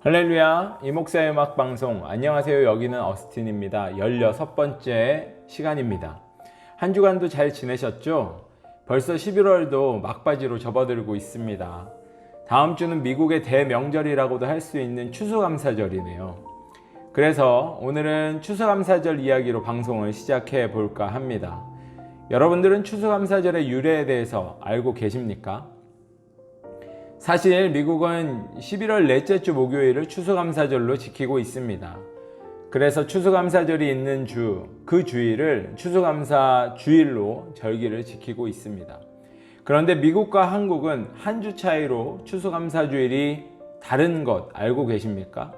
할렐루야, 이목사의 음악방송. 안녕하세요. 여기는 어스틴입니다. 16번째 시간입니다. 한 주간도 잘 지내셨죠? 벌써 11월도 막바지로 접어들고 있습니다. 다음 주는 미국의 대명절이라고도 할 수 있는 추수감사절이네요. 그래서 오늘은 추수감사절 이야기로 방송을 시작해 볼까 합니다. 여러분들은 추수감사절의 유래에 대해서 알고 계십니까? 사실 미국은 11월 넷째 주 목요일을 추수감사절로 지키고 있습니다. 그래서 추수감사절이 있는 주, 그 주일을 추수감사 주일로 절기를 지키고 있습니다. 그런데 미국과 한국은 한 주 차이로 추수감사 주일이 다른 것 알고 계십니까?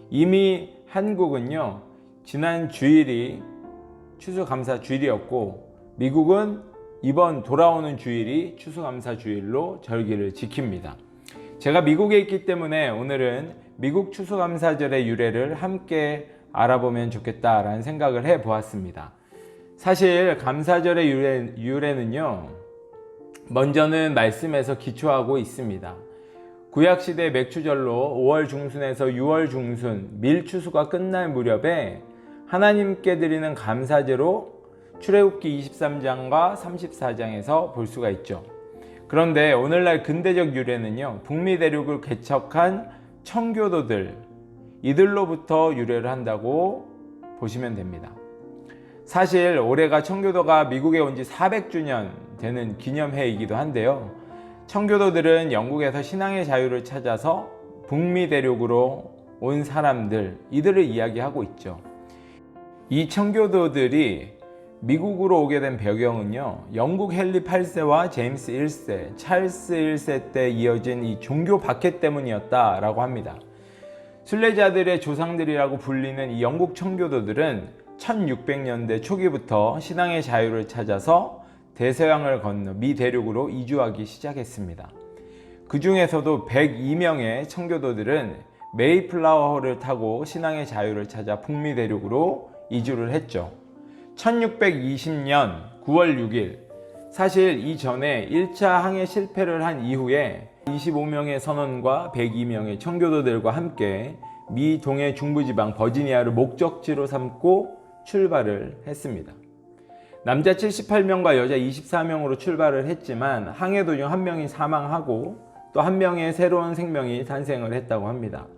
이미 한국은요, 지난 주일이 추수감사 주일이었고 미국은 이번 돌아오는 주일이 추수감사 주일로 절기를 지킵니다. 제가 미국에 있기 때문에 오늘은 미국 추수감사절의 유래를 함께 알아보면 좋겠다라는 생각을 해보았습니다. 사실 감사절의 유래는요, 먼저는 말씀에서 기초하고 있습니다. 구약시대 맥추절로 5월 중순에서 6월 중순 밀추수가 끝날 무렵에 하나님께 드리는 감사제로 출애굽기 23장과 34장에서 볼 수가 있죠. 그런데 오늘날 근대적 유래는요, 북미 대륙을 개척한 청교도들, 이들로부터 유래를 한다고 보시면 됩니다. 사실 올해가 청교도가 미국에 온 지 400주년 되는 기념해이기도 한데요, 청교도들은 영국에서 신앙의 자유를 찾아서 북미 대륙으로 온 사람들, 이들을 이야기하고 있죠. 이 청교도들이 미국으로 오게 된 배경은요, 영국 헨리 8세와 제임스 1세, 찰스 1세 때 이어진 이 종교 박해 때문이었다라고 합니다. 순례자들의 조상들이라고 불리는 이 영국 청교도들은 1600년대 초기부터 신앙의 자유를 찾아서 대서양을 건너 미 대륙으로 이주하기 시작했습니다. 그 중에서도 102명의 청교도들은 메이플라워호를 타고 신앙의 자유를 찾아 북미 대륙으로 이주를 했죠. 1620년 9월 6일, 사실 이전에 1차 항해 실패를 한 이후에 25명의 선원과 102명의 청교도들과 함께 미 동해 중부지방 버지니아를 목적지로 삼고 출발을 했습니다. 남자 78명과 여자 24명으로 출발을 했지만 항해 도중 한 명이 사망하고 또 한 명의 새로운 생명이 탄생을 했다고 합니다.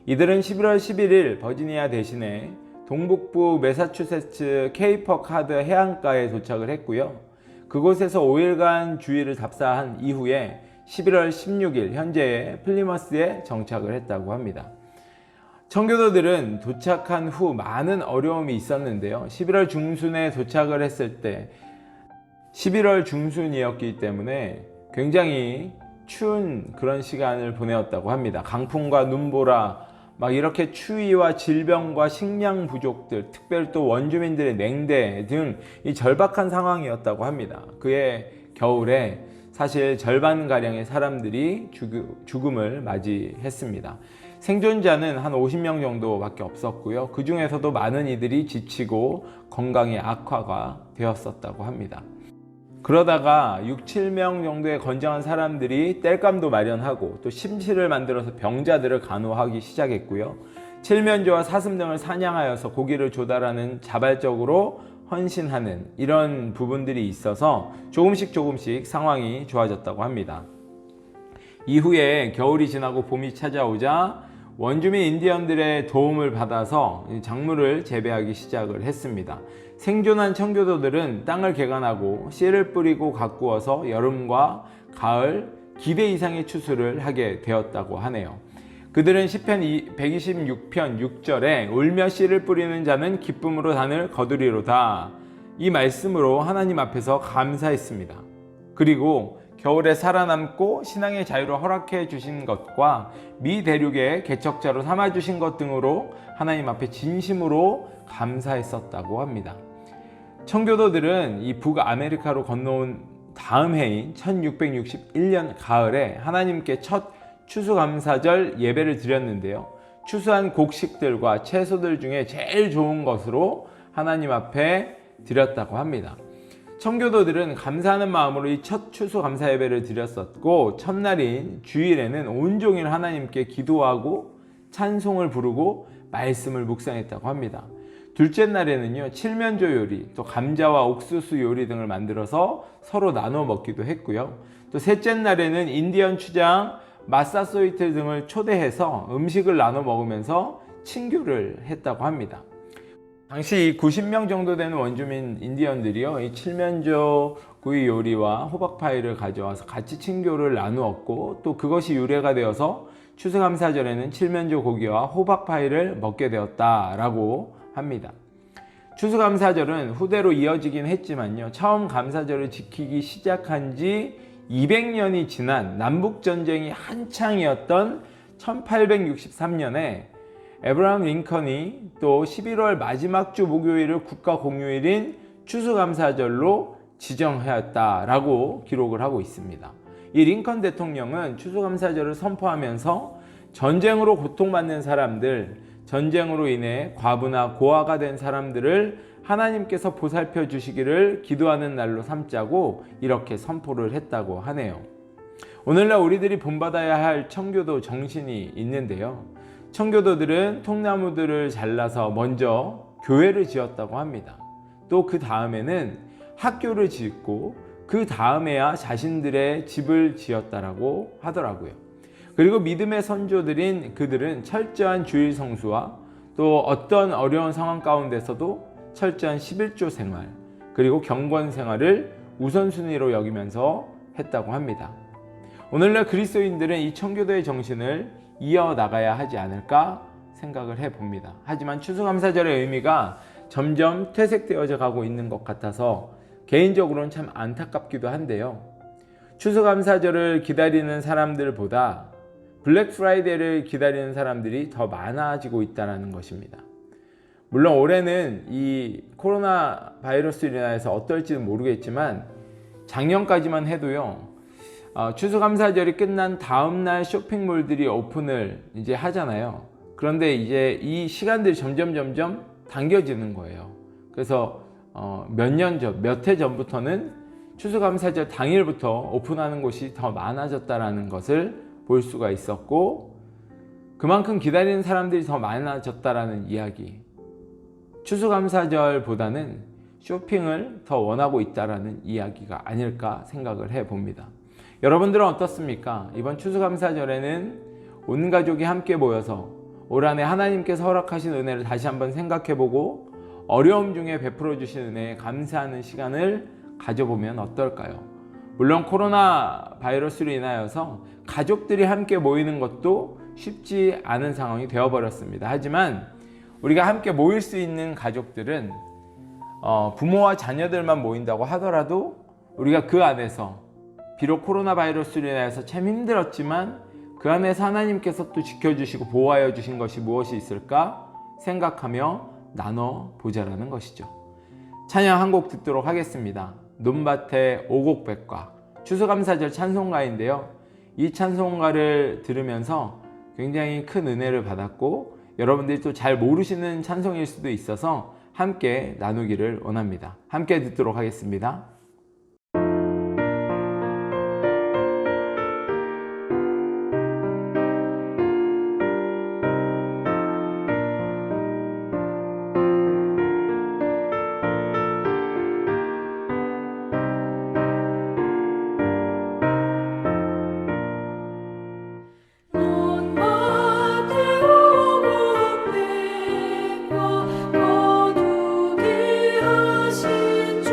이들은 11월 11일 버지니아 대신에 동북부 매사추세츠 케이퍼 카드 해안가에 도착을 했고요. 그곳에서 5일간 주일을 답사한 이후에 11월 16일 현재의 플리머스에 정착을 했다고 합니다. 청교도들은 도착한 후 많은 어려움이 있었는데요. 11월 중순에 도착을 했을 때 11월 중순이었기 때문에 굉장히 추운 그런 시간을 보내었다고 합니다. 강풍과 눈보라, 막 이렇게 추위와 질병과 식량 부족들, 특별히 또 원주민들의 냉대 등 이 절박한 상황이었다고 합니다. 그해 겨울에 사실 절반가량의 사람들이 죽음을 맞이했습니다. 생존자는 한 50명 정도밖에 없었고요. 그 중에서도 많은 이들이 지치고 건강의 악화가 되었었다고 합니다. 그러다가 6, 7명 정도의 건장한 사람들이 땔감도 마련하고 또 심실을 만들어서 병자들을 간호하기 시작했고요. 칠면조와 사슴 등을 사냥하여서 고기를 조달하는 자발적으로 헌신하는 이런 부분들이 있어서 조금씩 상황이 좋아졌다고 합니다. 이후에 겨울이 지나고 봄이 찾아오자 원주민 인디언들의 도움을 받아서 작물을 재배하기 시작을 했습니다. 생존한 청교도들은 땅을 개간하고 씨를 뿌리고 가꾸어서 여름과 가을 기대 이상의 추수를 하게 되었다고 하네요. 그들은 시편 126편 6절에 울며 씨를 뿌리는 자는 기쁨으로 단을 거두리로다, 이 말씀으로 하나님 앞에서 감사했습니다. 그리고 겨울에 살아남고 신앙의 자유를 허락해 주신 것과 미 대륙의 개척자로 삼아 주신 것 등으로 하나님 앞에 진심으로 감사했었다고 합니다. 청교도들은 이 북아메리카로 건너온 다음 해인 1661년 가을에 하나님께 첫 추수감사절 예배를 드렸는데요. 추수한 곡식들과 채소들 중에 제일 좋은 것으로 하나님 앞에 드렸다고 합니다. 청교도들은 감사하는 마음으로 이 첫 추수감사 예배를 드렸었고, 첫날인 주일에는 온종일 하나님께 기도하고 찬송을 부르고 말씀을 묵상했다고 합니다. 둘째 날에는요, 칠면조 요리, 또 감자와 옥수수 요리 등을 만들어서 서로 나눠 먹기도 했고요. 또 셋째 날에는 인디언 추장, 마사소이트 등을 초대해서 음식을 나눠 먹으면서 친교를 했다고 합니다. 당시 90명 정도 되는 원주민 인디언들이요, 이 칠면조 구이 요리와 호박파이를 가져와서 같이 친교를 나누었고, 또 그것이 유래가 되어서 추수감사절에는 칠면조 고기와 호박파이를 먹게 되었다라고 합니다. 추수감사절은 후대로 이어지긴 했지만요, 처음 감사절을 지키기 시작한 지 200년이 지난 남북전쟁이 한창이었던 1863년에 에브라함 링컨이 또 11월 마지막 주 목요일을 국가 공휴일인 추수감사절로 지정하였다라고 기록을 하고 있습니다. 이 링컨 대통령은 추수감사절을 선포하면서 전쟁으로 고통받는 사람들, 전쟁으로 인해 과부나 고아가 된 사람들을 하나님께서 보살펴 주시기를 기도하는 날로 삼자고 이렇게 선포를 했다고 하네요. 오늘날 우리들이 본받아야 할 청교도 정신이 있는데요, 청교도들은 통나무들을 잘라서 먼저 교회를 지었다고 합니다. 또 그 다음에는 학교를 짓고 그 다음에야 자신들의 집을 지었다라고 하더라고요. 그리고 믿음의 선조들인 그들은 철저한 주일 성수와 또 어떤 어려운 상황 가운데서도 철저한 11조 생활, 그리고 경건 생활을 우선순위로 여기면서 했다고 합니다. 오늘날 그리스도인들은 이 청교도의 정신을 이어나가야 하지 않을까 생각을 해봅니다. 하지만 추수감사절의 의미가 점점 퇴색되어져 가고 있는 것 같아서 개인적으로는 참 안타깝기도 한데요, 추수감사절을 기다리는 사람들보다 블랙 프라이데이를 기다리는 사람들이 더 많아지고 있다는 것입니다. 물론 올해는 이 코로나 바이러스로 인해서 어떨지는 모르겠지만 작년까지만 해도요, 추수감사절이 끝난 다음날 쇼핑몰들이 오픈을 이제 하잖아요. 그런데 이제 이 시간들이 점점 당겨지는 거예요. 그래서 몇 해 전부터는 추수감사절 당일부터 오픈하는 곳이 더 많아졌다는 것을 볼 수가 있었고, 그만큼 기다리는 사람들이 더 많아졌다는 이야기, 추수감사절보다는 쇼핑을 더 원하고 있다는 이야기가 아닐까 생각을 해봅니다. 여러분들은 어떻습니까? 이번 추수감사절에는 온 가족이 함께 모여서 올 한해 하나님께서 허락하신 은혜를 다시 한번 생각해보고 어려움 중에 베풀어 주신 은혜에 감사하는 시간을 가져보면 어떨까요? 물론 코로나 바이러스로 인하여서 가족들이 함께 모이는 것도 쉽지 않은 상황이 되어버렸습니다. 하지만 우리가 함께 모일 수 있는 가족들은 부모와 자녀들만 모인다고 하더라도 우리가 그 안에서 비록 코로나 바이러스로 인해서 참 힘들었지만 그 안에서 하나님께서 또 지켜주시고 보호하여 주신 것이 무엇이 있을까 생각하며 나눠보자라는 것이죠. 찬양 한 곡 듣도록 하겠습니다. 논밭의 오곡백과, 추수감사절 찬송가인데요, 이 찬송가를 들으면서 굉장히 큰 은혜를 받았고 여러분들이 또 잘 모르시는 찬송일 수도 있어서 함께 나누기를 원합니다. 함께 듣도록 하겠습니다. 거두게 하신 주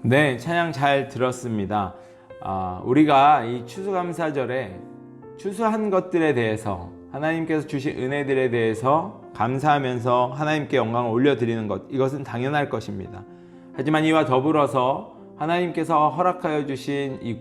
네, 찬양 잘 들었습니다. 우리가 이 추수감사절에 추수한 것들에 대해서 하나님께서 주신 은혜들에 대해서 감사하면서 하나님께 영광을 올려드리는 것, 이것은 당연할 것입니다. 하지만 이와 더불어서 하나님께서 허락하여 주신 이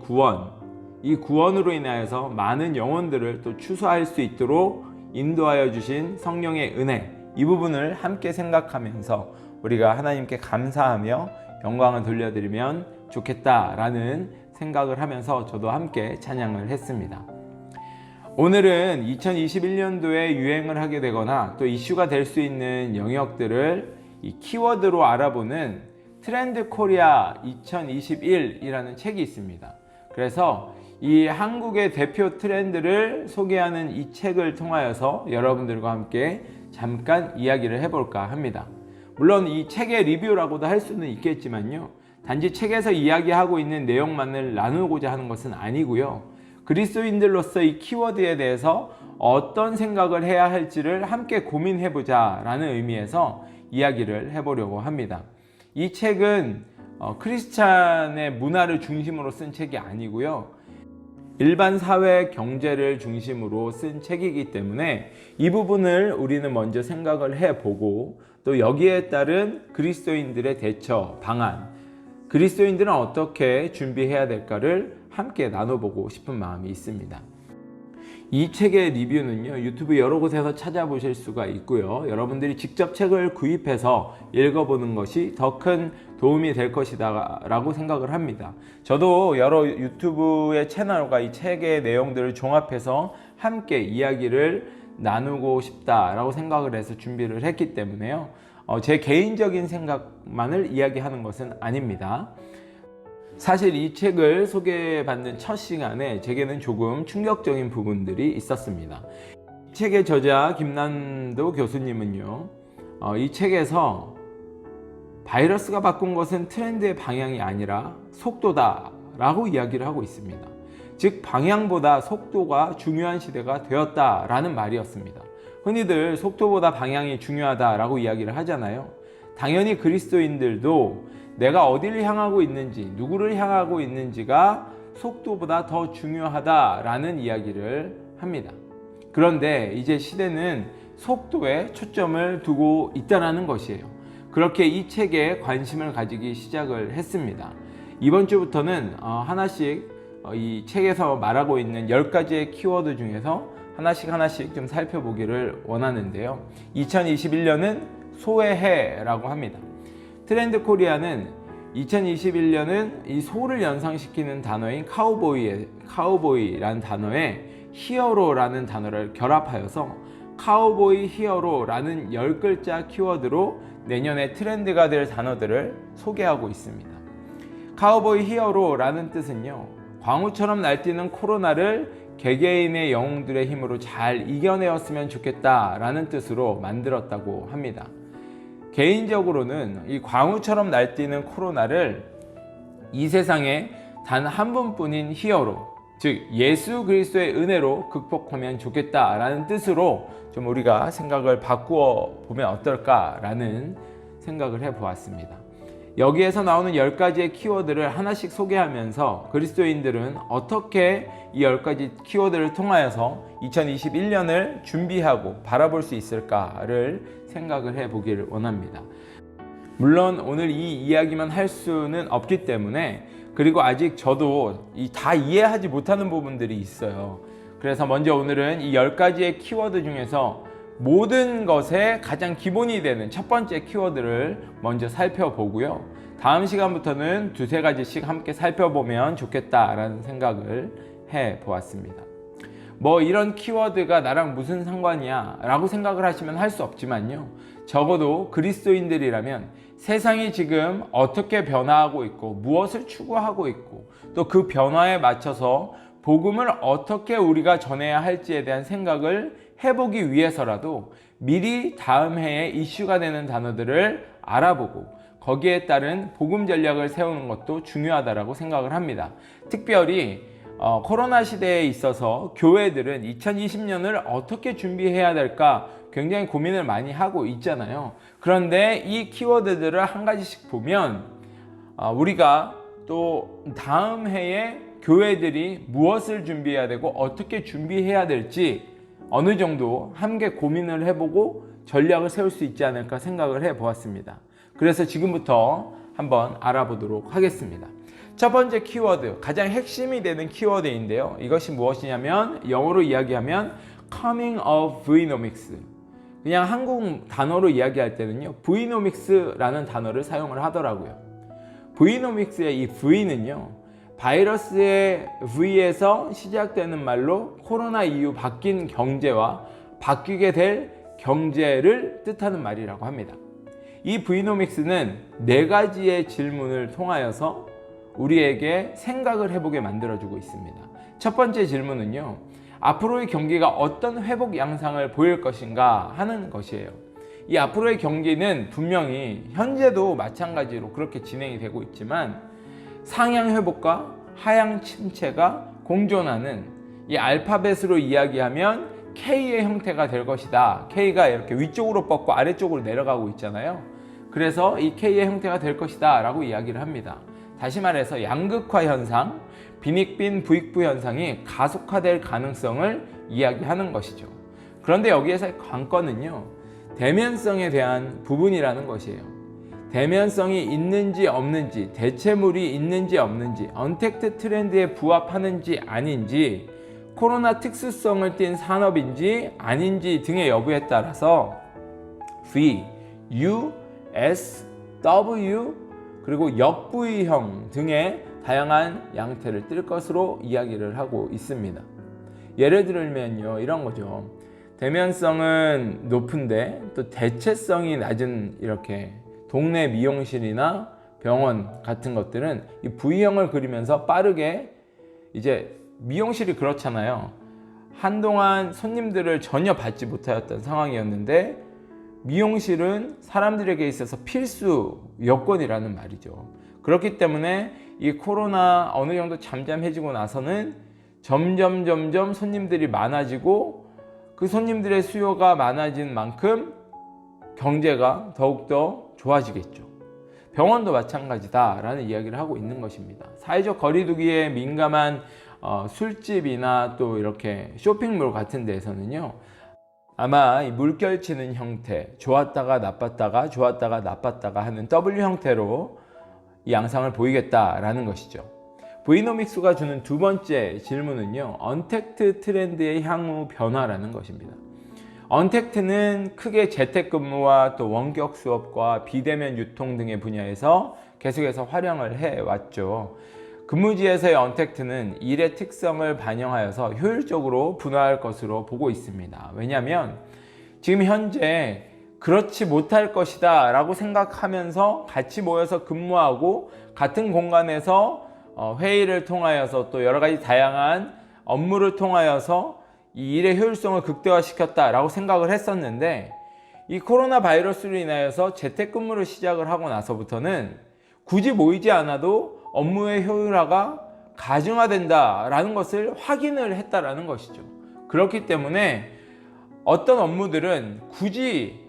구원으로 인하여서 많은 영혼들을 또 추수할 수 있도록 인도하여 주신 성령의 은혜, 이 부분을 함께 생각하면서 우리가 하나님께 감사하며 영광을 돌려드리면 좋겠다라는 생각을 하면서 저도 함께 찬양을 했습니다. 오늘은 2021년도에 유행을 하게 되거나 또 이슈가 될 수 있는 영역들을 이 키워드로 알아보는 트렌드 코리아 2021이라는 책이 있습니다. 그래서 이 한국의 대표 트렌드를 소개하는 이 책을 통하여서 여러분들과 함께 잠깐 이야기를 해볼까 합니다. 물론 이 책의 리뷰라고도 할 수는 있겠지만요, 단지 책에서 이야기하고 있는 내용만을 나누고자 하는 것은 아니고요, 그리스도인들로서 이 키워드에 대해서 어떤 생각을 해야 할지를 함께 고민해보자 라는 의미에서 이야기를 해보려고 합니다. 이 책은 크리스찬의 문화를 중심으로 쓴 책이 아니고요, 일반 사회 경제를 중심으로 쓴 책이기 때문에 이 부분을 우리는 먼저 생각을 해보고, 또 여기에 따른 그리스도인들의 대처 방안, 그리스도인들은 어떻게 준비해야 될까를 함께 나눠보고 싶은 마음이 있습니다. 이 책의 리뷰는요, 유튜브 여러 곳에서 찾아보실 수가 있고요, 여러분들이 직접 책을 구입해서 읽어보는 것이 더 큰 도움이 될 것이다 라고 생각을 합니다. 저도 여러 유튜브의 채널과 이 책의 내용들을 종합해서 함께 이야기를 나누고 싶다라고 생각을 해서 준비를 했기 때문에요, 제 개인적인 생각만을 이야기하는 것은 아닙니다. 사실 이 책을 소개받는 첫 시간에 제게는 조금 충격적인 부분들이 있었습니다. 이 책의 저자 김난도 교수님은요, 이 책에서 바이러스가 바꾼 것은 트렌드의 방향이 아니라 속도다 라고 이야기를 하고 있습니다. 즉 방향보다 속도가 중요한 시대가 되었다라는 말이었습니다. 흔히들 속도보다 방향이 중요하다라고 이야기를 하잖아요. 당연히 그리스도인들도 내가 어디를 향하고 있는지, 누구를 향하고 있는지가 속도보다 더 중요하다라는 이야기를 합니다. 그런데 이제 시대는 속도에 초점을 두고 있다는 것이에요. 그렇게 이 책에 관심을 가지기 시작을 했습니다. 이번 주부터는 하나씩 이 책에서 말하고 있는 10가지의 키워드 중에서 하나씩 좀 살펴보기를 원하는데요, 2021년은 소의 해라고 합니다. 트렌드 코리아는 2021년은 이 소를 연상시키는 단어인 카우보이라는 단어에 히어로라는 단어를 결합하여서 카우보이 히어로라는 10글자 키워드로 내년에 트렌드가 될 단어들을 소개하고 있습니다. 카우보이 히어로라는 뜻은요, 광우처럼 날뛰는 코로나를 개개인의 영웅들의 힘으로 잘 이겨내었으면 좋겠다라는 뜻으로 만들었다고 합니다. 개인적으로는 이 광우처럼 날뛰는 코로나를 이 세상에 단 한 분뿐인 히어로, 즉 예수 그리스도의 은혜로 극복하면 좋겠다라는 뜻으로 좀 우리가 생각을 바꾸어 보면 어떨까라는 생각을 해보았습니다. 여기에서 나오는 10가지의 키워드를 하나씩 소개하면서 그리스도인들은 어떻게 이 10가지 키워드를 통하여서 2021년을 준비하고 바라볼 수 있을까를 생각을 해보기를 원합니다. 물론 오늘 이 이야기만 할 수는 없기 때문에, 그리고 아직 저도 다 이해하지 못하는 부분들이 있어요. 그래서 먼저 오늘은 이 10가지의 키워드 중에서 모든 것의 가장 기본이 되는 첫 번째 키워드를 먼저 살펴보고요, 다음 시간부터는 두세 가지씩 함께 살펴보면 좋겠다라는 생각을 해보았습니다. 뭐 이런 키워드가 나랑 무슨 상관이야 라고 생각을 하시면 할 수 없지만요, 적어도 그리스도인들이라면 세상이 지금 어떻게 변화하고 있고 무엇을 추구하고 있고 또 그 변화에 맞춰서 복음을 어떻게 우리가 전해야 할지에 대한 생각을 해보기 위해서라도 미리 다음 해에 이슈가 되는 단어들을 알아보고 거기에 따른 복음 전략을 세우는 것도 중요하다고 생각을 합니다. 특별히 코로나 시대에 있어서 교회들은 2020년을 어떻게 준비해야 될까 굉장히 고민을 많이 하고 있잖아요. 그런데 이 키워드들을 한 가지씩 보면 우리가 또 다음 해에 교회들이 무엇을 준비해야 되고 어떻게 준비해야 될지 어느 정도 함께 고민을 해보고 전략을 세울 수 있지 않을까 생각을 해보았습니다. 그래서 지금부터 한번 알아보도록 하겠습니다. 첫 번째 키워드, 가장 핵심이 되는 키워드인데요. 이것이 무엇이냐면 영어로 이야기하면 Coming of Vnomics. 그냥 한국 단어로 이야기할 때는요, Vnomics라는 단어를 사용을 하더라고요. Vnomics의 이 V는요, 바이러스의 V에서 시작되는 말로 코로나 이후 바뀐 경제와 바뀌게 될 경제를 뜻하는 말이라고 합니다. 이 Vnomics는 4가지의 질문을 통하여서 우리에게 생각을 해보게 만들어주고 있습니다. 첫 번째 질문은요, 앞으로의 경기가 어떤 회복 양상을 보일 것인가 하는 것이에요. 이 앞으로의 경기는 분명히 현재도 마찬가지로 그렇게 진행이 되고 있지만 상향 회복과 하향 침체가 공존하는 이 알파벳으로 이야기하면 K의 형태가 될 것이다. K가 이렇게 위쪽으로 뻗고 아래쪽으로 내려가고 있잖아요. 그래서 이 K의 형태가 될 것이다 라고 이야기를 합니다. 다시 말해서 양극화 현상, 빈익빈 부익부 현상이 가속화될 가능성을 이야기하는 것이죠. 그런데 여기에서의 관건은요, 대면성에 대한 부분이라는 것이에요. 대면성이 있는지 없는지, 대체물이 있는지 없는지, 언택트 트렌드에 부합하는지 아닌지, 코로나 특수성을 띈 산업인지 아닌지 등의 여부에 따라서 V, U, S, W 그리고 역부위형 등의 다양한 양태를 띨 것으로 이야기를 하고 있습니다. 예를 들면요, 이런 거죠. 대면성은 높은데 또 대체성이 낮은 이렇게 동네 미용실이나 병원 같은 것들은 이 V형을 그리면서 빠르게, 이제 미용실이 그렇잖아요. 한동안 손님들을 전혀 받지 못하였던 상황이었는데 미용실은 사람들에게 있어서 필수 여건이라는 말이죠. 그렇기 때문에 이 코로나 어느 정도 잠잠해지고 나서는 점점 손님들이 많아지고 그 손님들의 수요가 많아진 만큼 경제가 더욱더 좋아지겠죠. 병원도 마찬가지다라는 이야기를 하고 있는 것입니다. 사회적 거리두기에 민감한 술집이나 또 이렇게 쇼핑몰 같은 데에서는요, 아마 이 물결치는 형태, 좋았다가 나빴다가 좋았다가 나빴다가 하는 W 형태로 이 양상을 보이겠다라는 것이죠. Vnomics가 주는 두 번째 질문은요, 언택트 트렌드의 향후 변화라는 것입니다. 언택트는 크게 재택근무와 또 원격 수업과 비대면 유통 등의 분야에서 계속해서 활용을 해왔죠. 근무지에서의 언택트는 일의 특성을 반영하여서 효율적으로 분화할 것으로 보고 있습니다. 왜냐하면 지금 현재 그렇지 못할 것이다 라고 생각하면서 같이 모여서 근무하고 같은 공간에서 회의를 통하여서 또 여러 가지 다양한 업무를 통하여서 이 일의 효율성을 극대화시켰다 라고 생각을 했었는데, 이 코로나 바이러스로 인하여서 재택근무를 시작을 하고 나서부터는 굳이 모이지 않아도 업무의 효율화가 가중화된다 라는 것을 확인을 했다라는 것이죠. 그렇기 때문에 어떤 업무들은 굳이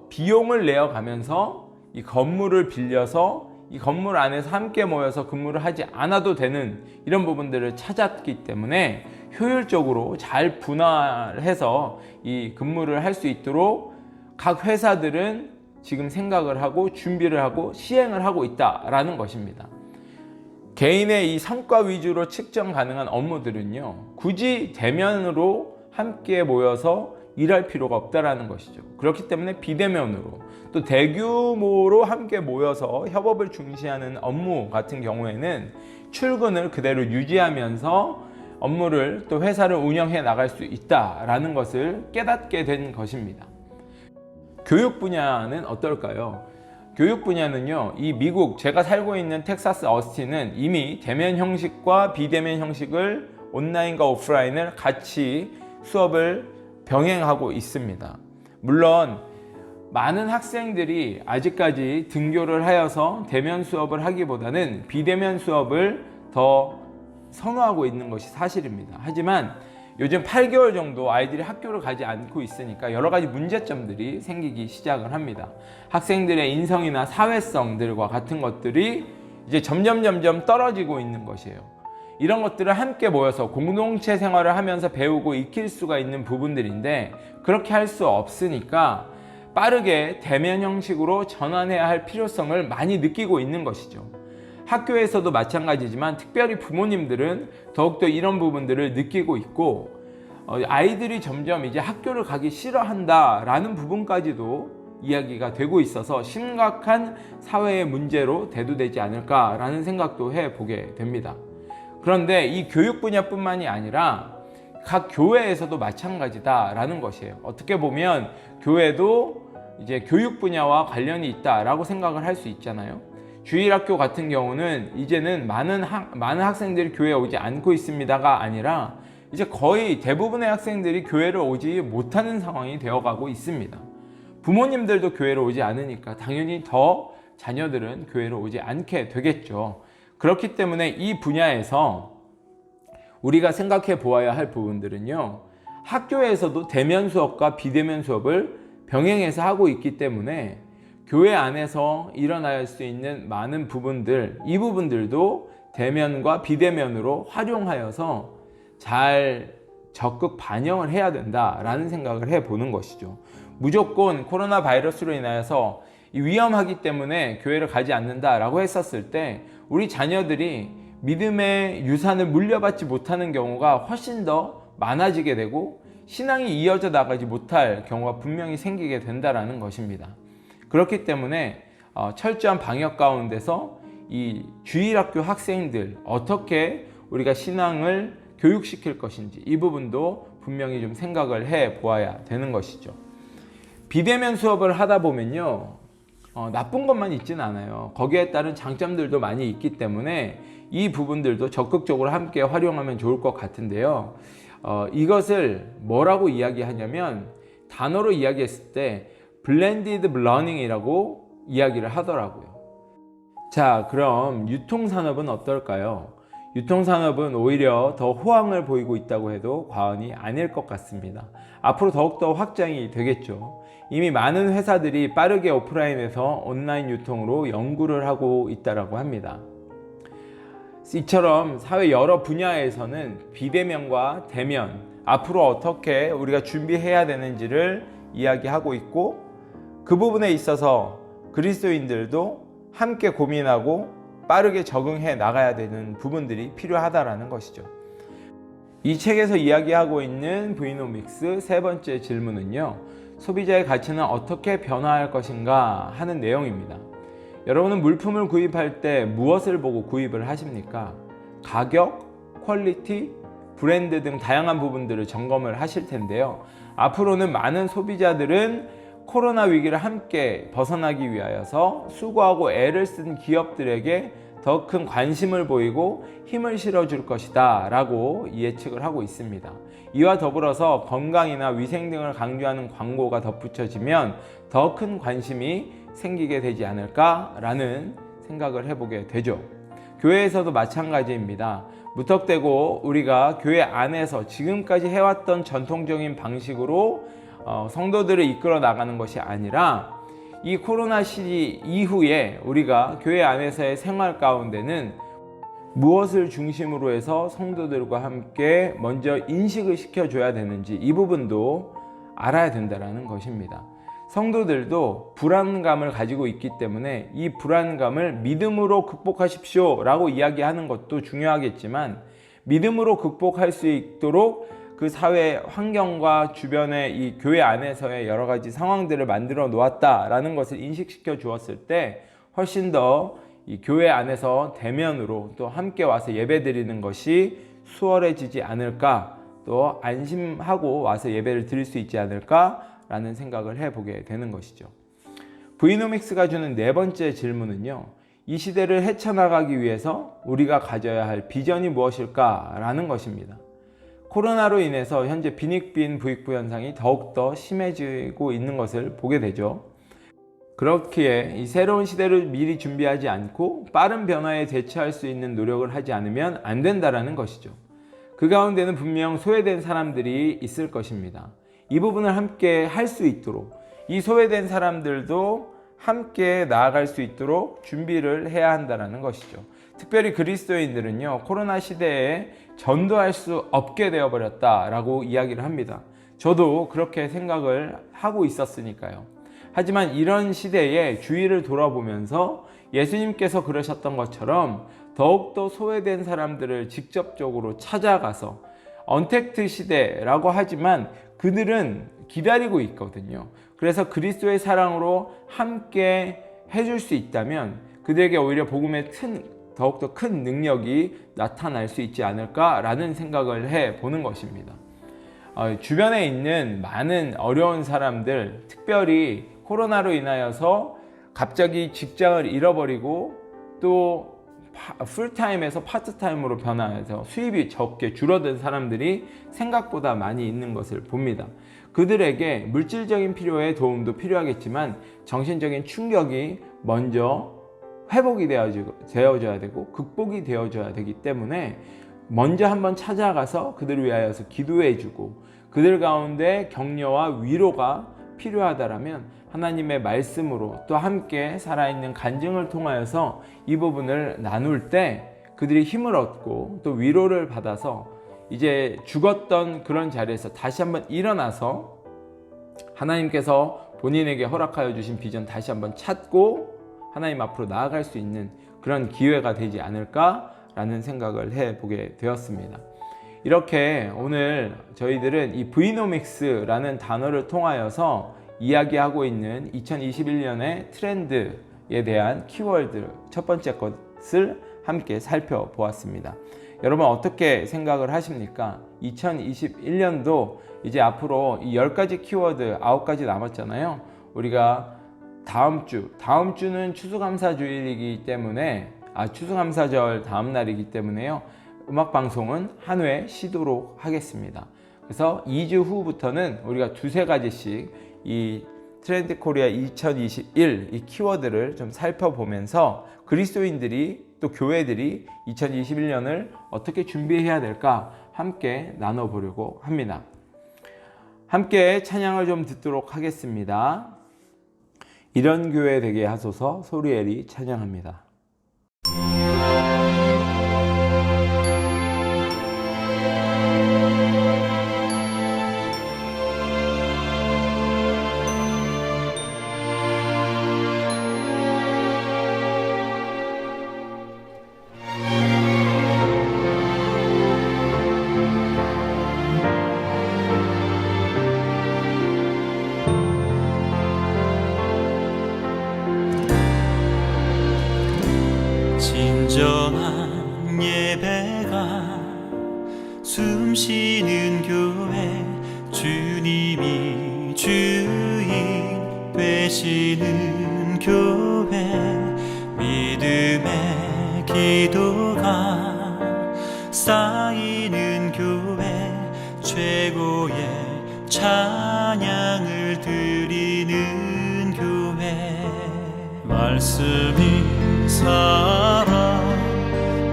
비용을 내어가면서 이 건물을 빌려서 이 건물 안에서 함께 모여서 근무를 하지 않아도 되는 이런 부분들을 찾았기 때문에 효율적으로 잘 분할해서 이 근무를 할 수 있도록 각 회사들은 지금 생각을 하고 준비를 하고 시행을 하고 있다라는 것입니다. 개인의 이 성과 위주로 측정 가능한 업무들은요, 굳이 대면으로 함께 모여서 일할 필요가 없다라는 것이죠. 그렇기 때문에 비대면으로 또 대규모로 함께 모여서 협업을 중시하는 업무 같은 경우에는 출근을 그대로 유지하면서 업무를 또 회사를 운영해 나갈 수 있다라는 것을 깨닫게 된 것입니다. 교육 분야는 어떨까요? 교육 분야는요, 이 미국, 제가 살고 있는 텍사스 어스틴은 이미 대면 형식과 비대면 형식을, 온라인과 오프라인을 같이 수업을 병행하고 있습니다. 물론 많은 학생들이 아직까지 등교를 하여서 대면 수업을 하기보다는 비대면 수업을 더 선호하고 있는 것이 사실입니다. 하지만 요즘 8개월 정도 아이들이 학교를 가지 않고 있으니까 여러 가지 문제점들이 생기기 시작을 합니다. 학생들의 인성이나 사회성들과 같은 것들이 이제 점점 떨어지고 있는 것이에요. 이런 것들을 함께 모여서 공동체 생활을 하면서 배우고 익힐 수가 있는 부분들인데 그렇게 할 수 없으니까 빠르게 대면 형식으로 전환해야 할 필요성을 많이 느끼고 있는 것이죠. 학교에서도 마찬가지지만 특별히 부모님들은 더욱더 이런 부분들을 느끼고 있고 아이들이 점점 이제 학교를 가기 싫어한다라는 부분까지도 이야기가 되고 있어서 심각한 사회의 문제로 대두되지 않을까라는 생각도 해보게 됩니다. 그런데 이 교육 분야뿐만이 아니라 각 교회에서도 마찬가지다라는 것이에요. 어떻게 보면 교회도 이제 교육 분야와 관련이 있다라고 생각을 할 수 있잖아요. 주일학교 같은 경우는 이제는 많은 학생들이 교회에 오지 않고 있습니다가 아니라 이제 거의 대부분의 학생들이 교회를 오지 못하는 상황이 되어가고 있습니다. 부모님들도 교회를 오지 않으니까 당연히 더 자녀들은 교회를 오지 않게 되겠죠. 그렇기 때문에 이 분야에서 우리가 생각해 보아야 할 부분들은요, 학교에서도 대면 수업과 비대면 수업을 병행해서 하고 있기 때문에 교회 안에서 일어날 수 있는 많은 부분들, 이 부분들도 대면과 비대면으로 활용하여서 잘 적극 반영을 해야 된다라는 생각을 해보는 것이죠. 무조건 코로나 바이러스로 인하여서 위험하기 때문에 교회를 가지 않는다라고 했었을 때 우리 자녀들이 믿음의 유산을 물려받지 못하는 경우가 훨씬 더 많아지게 되고 신앙이 이어져 나가지 못할 경우가 분명히 생기게 된다는 것입니다. 그렇기 때문에 철저한 방역 가운데서 이 주일학교 학생들 어떻게 우리가 신앙을 교육시킬 것인지 이 부분도 분명히 좀 생각을 해 보아야 되는 것이죠. 비대면 수업을 하다 보면요, 나쁜 것만 있지는 않아요. 거기에 따른 장점들도 많이 있기 때문에 이 부분들도 적극적으로 함께 활용하면 좋을 것 같은데요. 이것을 뭐라고 이야기하냐면 단어로 이야기했을 때 블렌디드 러닝이라고 이야기를 하더라고요. 자, 그럼 유통산업은 어떨까요? 유통산업은 오히려 더 호황을 보이고 있다고 해도 과언이 아닐 것 같습니다. 앞으로 더욱더 확장이 되겠죠. 이미 많은 회사들이 빠르게 오프라인에서 온라인 유통으로 연구를 하고 있다고 합니다. 이처럼 사회 여러 분야에서는 비대면과 대면, 앞으로 어떻게 우리가 준비해야 되는지를 이야기하고 있고, 그 부분에 있어서 그리스도인들도 함께 고민하고 빠르게 적응해 나가야 되는 부분들이 필요하다는 것이죠. 이 책에서 이야기하고 있는 브이노믹스 세 번째 질문은요, 소비자의 가치는 어떻게 변화할 것인가 하는 내용입니다. 여러분은 물품을 구입할 때 무엇을 보고 구입을 하십니까? 가격, 퀄리티, 브랜드 등 다양한 부분들을 점검을 하실 텐데요. 앞으로는 많은 소비자들은 코로나 위기를 함께 벗어나기 위하여서 수고하고 애를 쓴 기업들에게 더 큰 관심을 보이고 힘을 실어줄 것이다 라고 예측을 하고 있습니다. 이와 더불어서 건강이나 위생 등을 강조하는 광고가 덧붙여지면 더 큰 관심이 생기게 되지 않을까라는 생각을 해보게 되죠. 교회에서도 마찬가지입니다. 무턱대고 우리가 교회 안에서 지금까지 해왔던 전통적인 방식으로 성도들을 이끌어 나가는 것이 아니라 이 코로나 시기 이후에 우리가 교회 안에서의 생활 가운데는 무엇을 중심으로 해서 성도들과 함께 먼저 인식을 시켜줘야 되는지 이 부분도 알아야 된다는 것입니다. 성도들도 불안감을 가지고 있기 때문에 이 불안감을 믿음으로 극복하십시오 라고 이야기하는 것도 중요하겠지만, 믿음으로 극복할 수 있도록 그 사회 환경과 주변의 이 교회 안에서의 여러 가지 상황들을 만들어 놓았다라는 것을 인식시켜 주었을 때 훨씬 더 이 교회 안에서 대면으로 또 함께 와서 예배 드리는 것이 수월해지지 않을까, 또 안심하고 와서 예배를 드릴 수 있지 않을까라는 생각을 해보게 되는 것이죠. 브이노믹스가 주는 네 번째 질문은요, 이 시대를 헤쳐나가기 위해서 우리가 가져야 할 비전이 무엇일까라는 것입니다. 코로나로 인해서 현재 빈익빈 부익부 현상이 더욱더 심해지고 있는 것을 보게 되죠. 그렇기에 이 새로운 시대를 미리 준비하지 않고 빠른 변화에 대처할 수 있는 노력을 하지 않으면 안 된다는 것이죠. 그 가운데는 분명 소외된 사람들이 있을 것입니다. 이 부분을 함께 할 수 있도록 이 소외된 사람들도 함께 나아갈 수 있도록 준비를 해야 한다는 것이죠. 특별히 그리스도인들은요, 코로나 시대에 전도할 수 없게 되어버렸다라고 이야기를 합니다. 저도 그렇게 생각을 하고 있었으니까요. 하지만 이런 시대에 주위를 돌아보면서 예수님께서 그러셨던 것처럼 더욱더 소외된 사람들을 직접적으로 찾아가서, 언택트 시대라고 하지만 그들은 기다리고 있거든요. 그래서 그리스도의 사랑으로 함께 해줄 수 있다면 그들에게 오히려 복음의 더욱더 큰 능력이 나타날 수 있지 않을까라는 생각을 해보는 것입니다. 주변에 있는 많은 어려운 사람들, 특별히 코로나로 인하여서 갑자기 직장을 잃어버리고 또 풀타임에서 파트타임으로 변화해서 수입이 적게 줄어든 사람들이 생각보다 많이 있는 것을 봅니다. 그들에게 물질적인 필요의 도움도 필요하겠지만 정신적인 충격이 먼저 회복이 되어져야 되고 극복이 되어져야 되기 때문에 먼저 한번 찾아가서 그들을 위하여서 기도해주고, 그들 가운데 격려와 위로가 필요하다라면 하나님의 말씀으로 또 함께 살아있는 간증을 통하여서 이 부분을 나눌 때 그들이 힘을 얻고 또 위로를 받아서 이제 죽었던 그런 자리에서 다시 한번 일어나서 하나님께서 본인에게 허락하여 주신 비전 다시 한번 찾고 하나님 앞으로 나아갈 수 있는 그런 기회가 되지 않을까라는 생각을 해보게 되었습니다. 이렇게 오늘 저희들은 이 브이노믹스라는 단어를 통하여서 이야기하고 있는 2021년의 트렌드에 대한 키워드 첫 번째 것을 함께 살펴보았습니다. 여러분 어떻게 생각을 하십니까? 2021년도 이제 앞으로 이 10가지 키워드 9가지 남았잖아요. 우리가 다음 주는 추수감사주일이기 때문에 추수감사절 다음 날이기 때문에요. 음악방송은 한 회 쉬도록 하겠습니다. 그래서 2주 후부터는 우리가 두세 가지씩 이 트렌드 코리아 2021 이 키워드를 좀 살펴보면서 그리스도인들이 또 교회들이 2021년을 어떻게 준비해야 될까 함께 나눠보려고 합니다. 함께 찬양을 좀 듣도록 하겠습니다. 이런 교회 되게 하소서. 소리엘이 찬양합니다. 진정한 예배가 숨쉬는 교회, 주님이 주인 되시는 교회, 믿음의 기도가 쌓이는 교회, 최고의 찬양을 드리는 교회, 말씀이 살아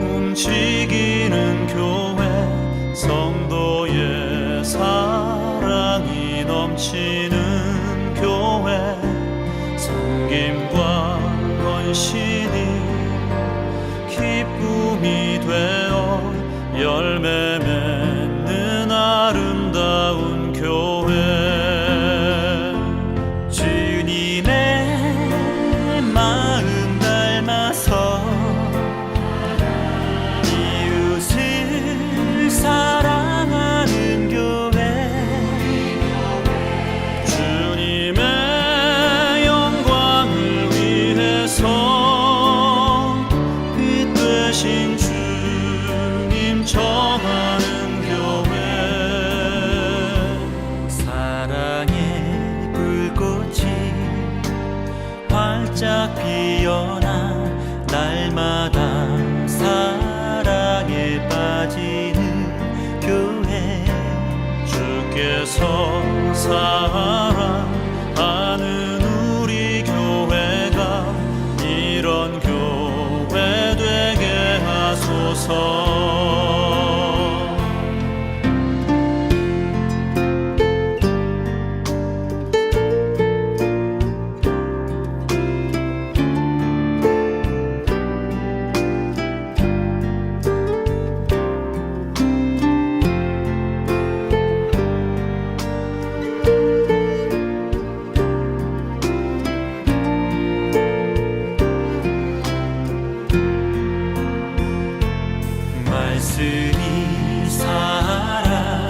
움직이는 교회, 성도의 사랑이 넘치는 교회, 섬김과 헌신이 기쁨이 되어 열매 맺는 아름다운 교회, 주님의 마음 이웃을 사랑하는 교회, 주님의 영광을 위해서 빛 되신 주님 전하는 교회, 사랑의 불꽃이 활짝 피어나 날마다 사랑에 빠지는 교회, 주께서 사랑하는 우리 교회가 이런 교회 되게 하소서. 튼튼히 살아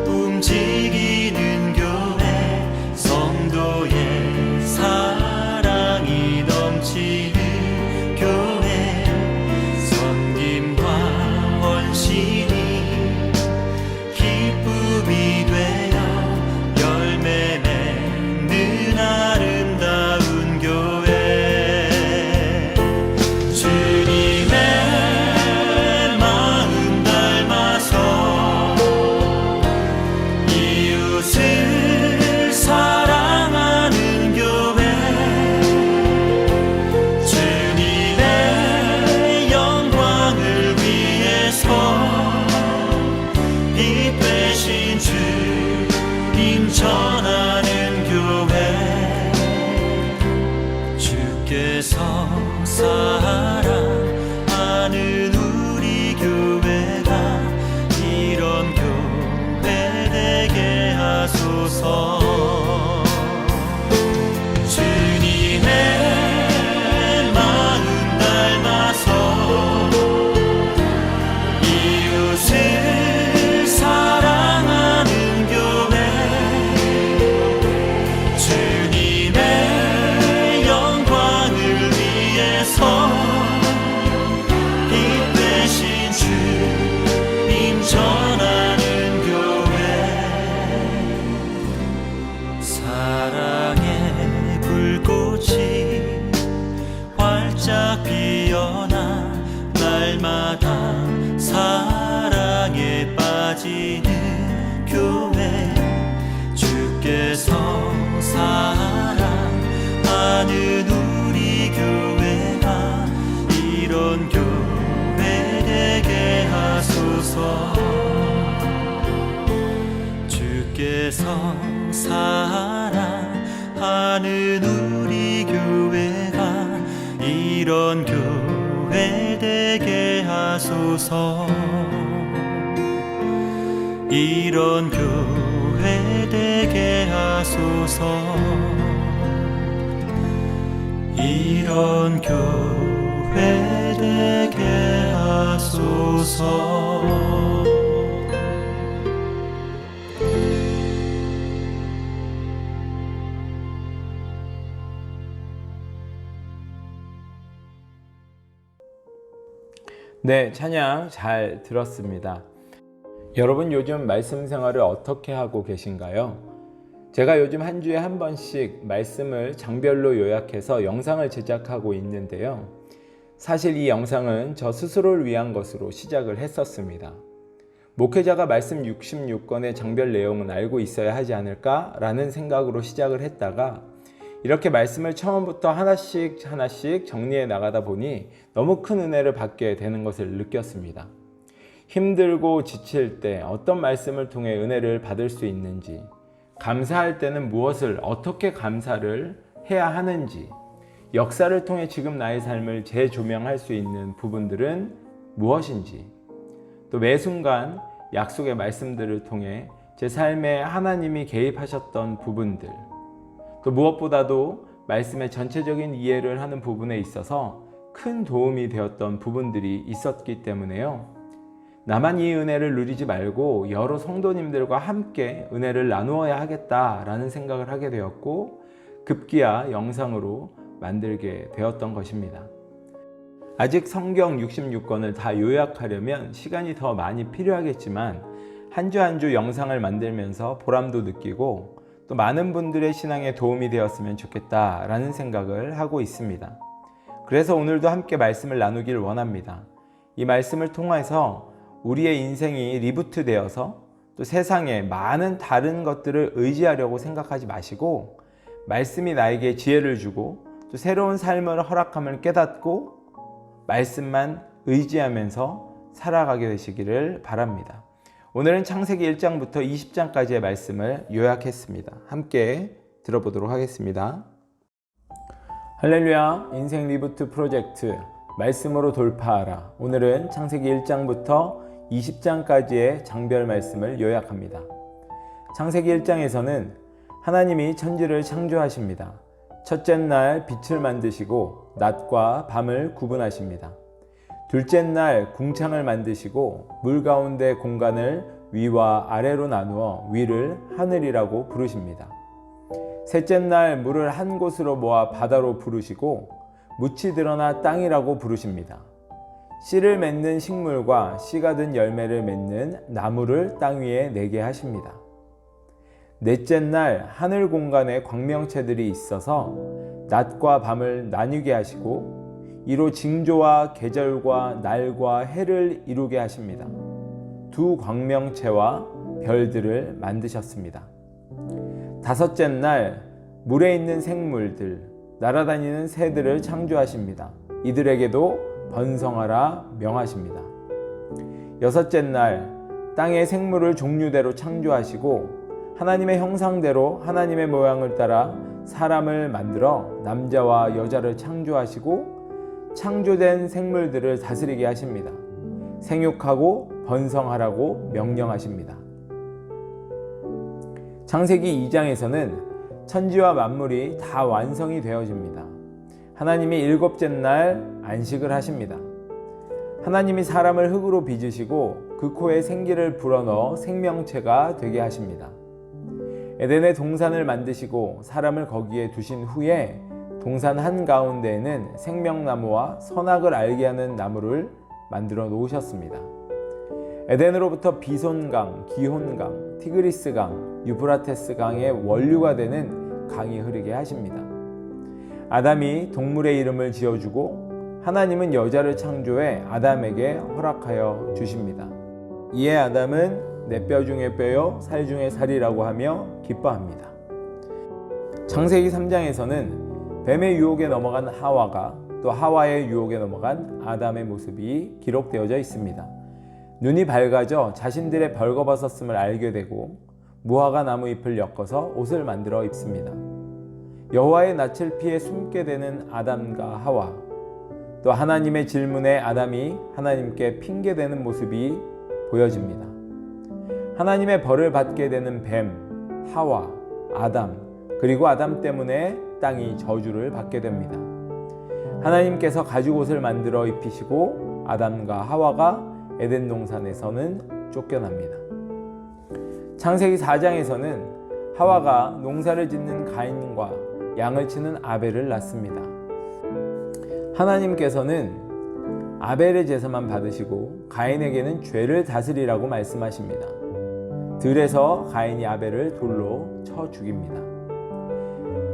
움직이는 교회 성도의 사랑이 넘치는 교회 섬김과 헌신이 기쁨이 되어 열매 맺는 아름다운 교회 주님의 마음 닮아서 이웃을 사랑하는 교회 주님의 영광을 위해서 빛 되신 주님 전하는 교회 주께서 사랑하는 우리 교회가 이런 교회 되게 하소서 주님의 마음 닮아서 이웃을 사랑하는 교회 주님의 영광을 위해서 빛 되신 주님 전하는 교회 사랑의 불꽃이 활짝 피어나 날마다 사랑에 빠지는 교회 주께서 사랑하는 우리 교회가 이런 교회 되게 하소서 주께서 사랑하는 우리 교회가 이런 교회 되게 하소서 이런 교회 되게 하소서 이런 교회 되게 하소서 네, 찬양 잘 들었습니다. 여러분 요즘 말씀 생활을 어떻게 하고 계신가요? 제가 요즘 한 주에 한 번씩 말씀을 장별로 요약해서 영상을 제작하고 있는데요. 사실 이 영상은 저 스스로를 위한 것으로 시작을 했었습니다. 목회자가 말씀 66권의 장별 내용은 알고 있어야 하지 않을까라는 생각으로 시작을 했다가 이렇게 말씀을 처음부터 하나씩 정리해 나가다 보니 너무 큰 은혜를 받게 되는 것을 느꼈습니다. 힘들고 지칠 때 어떤 말씀을 통해 은혜를 받을 수 있는지, 감사할 때는 무엇을 어떻게 감사를 해야 하는지, 역사를 통해 지금 나의 삶을 재조명할 수 있는 부분들은 무엇인지, 또 매 순간 약속의 말씀들을 통해 제 삶에 하나님이 개입하셨던 부분들, 또 무엇보다도 말씀의 전체적인 이해를 하는 부분에 있어서 큰 도움이 되었던 부분들이 있었기 때문에요. 나만 이 은혜를 누리지 말고 여러 성도님들과 함께 은혜를 나누어야 하겠다라는 생각을 하게 되었고 급기야 영상으로 만들게 되었던 것입니다. 아직 성경 66권을 다 요약하려면 시간이 더 많이 필요하겠지만 한 주 한 주 영상을 만들면서 보람도 느끼고 또 많은 분들의 신앙에 도움이 되었으면 좋겠다라는 생각을 하고 있습니다. 그래서 오늘도 함께 말씀을 나누기를 원합니다. 이 말씀을 통해서 우리의 인생이 리부트 되어서 또 세상에 많은 다른 것들을 의지하려고 생각하지 마시고 말씀이 나에게 지혜를 주고 또 새로운 삶을 허락함을 깨닫고 말씀만 의지하면서 살아가게 되시기를 바랍니다. 오늘은 창세기 1장부터 20장까지의 말씀을 요약했습니다. 함께 들어보도록 하겠습니다. 할렐루야, 인생 리부트 프로젝트 말씀으로 돌파하라. 오늘은 창세기 1장부터 20장까지의 장별 말씀을 요약합니다. 창세기 1장에서는 하나님이 천지를 창조하십니다. 첫째 날 빛을 만드시고 낮과 밤을 구분하십니다. 둘째 날 궁창을 만드시고 물 가운데 공간을 위와 아래로 나누어 위를 하늘이라고 부르십니다. 셋째 날 물을 한 곳으로 모아 바다로 부르시고 묻이 드러나 땅이라고 부르십니다. 씨를 맺는 식물과 씨가 든 열매를 맺는 나무를 땅 위에 내게 하십니다. 넷째 날 하늘 공간에 광명체들이 있어서 낮과 밤을 나뉘게 하시고 이로 징조와 계절과 날과 해를 이루게 하십니다. 두 광명체와 별들을 만드셨습니다. 다섯째 날 물에 있는 생물들, 날아다니는 새들을 창조하십니다. 이들에게도 번성하라 명하십니다. 여섯째 날 땅의 생물을 종류대로 창조하시고 하나님의 형상대로 하나님의 모양을 따라 사람을 만들어 남자와 여자를 창조하시고 창조된 생물들을 다스리게 하십니다. 생육하고 번성하라고 명령하십니다. 창세기 2장에서는 천지와 만물이 다 완성이 되어집니다. 하나님이 일곱째 날 안식을 하십니다. 하나님이 사람을 흙으로 빚으시고 그 코에 생기를 불어넣어 생명체가 되게 하십니다. 에덴의 동산을 만드시고 사람을 거기에 두신 후에 동산 한가운데에는 생명나무와 선악을 알게 하는 나무를 만들어 놓으셨습니다. 에덴으로부터 비손강, 기혼강, 티그리스강, 유브라테스강의 원류가 되는 강이 흐르게 하십니다. 아담이 동물의 이름을 지어주고 하나님은 여자를 창조해 아담에게 허락하여 주십니다. 이에 아담은 내 뼈 중에 뼈요 살 중에 살이라고 하며 기뻐합니다. 창세기 3장에서는 뱀의 유혹에 넘어간 하와가 또 하와의 유혹에 넘어간 아담의 모습이 기록되어져 있습니다. 눈이 밝아져 자신들의 벌거벗었음을 알게 되고 무화과 나무 잎을 엮어서 옷을 만들어 입습니다. 여호와의 낯을 피해 숨게 되는 아담과 하와, 또 하나님의 질문에 아담이 하나님께 핑계대는 모습이 보여집니다. 하나님의 벌을 받게 되는 뱀, 하와, 아담, 그리고 아담 때문에 땅이 저주를 받게 됩니다. 하나님께서 가죽옷을 만들어 입히시고 아담과 하와가 에덴 동산에서는 쫓겨납니다. 창세기 4장에서는 하와가 농사를 짓는 가인과 양을 치는 아벨을 낳습니다. 하나님께서는 아벨의 제사만 받으시고 가인에게는 죄를 다스리라고 말씀하십니다. 들에서 가인이 아벨을 돌로 쳐 죽입니다.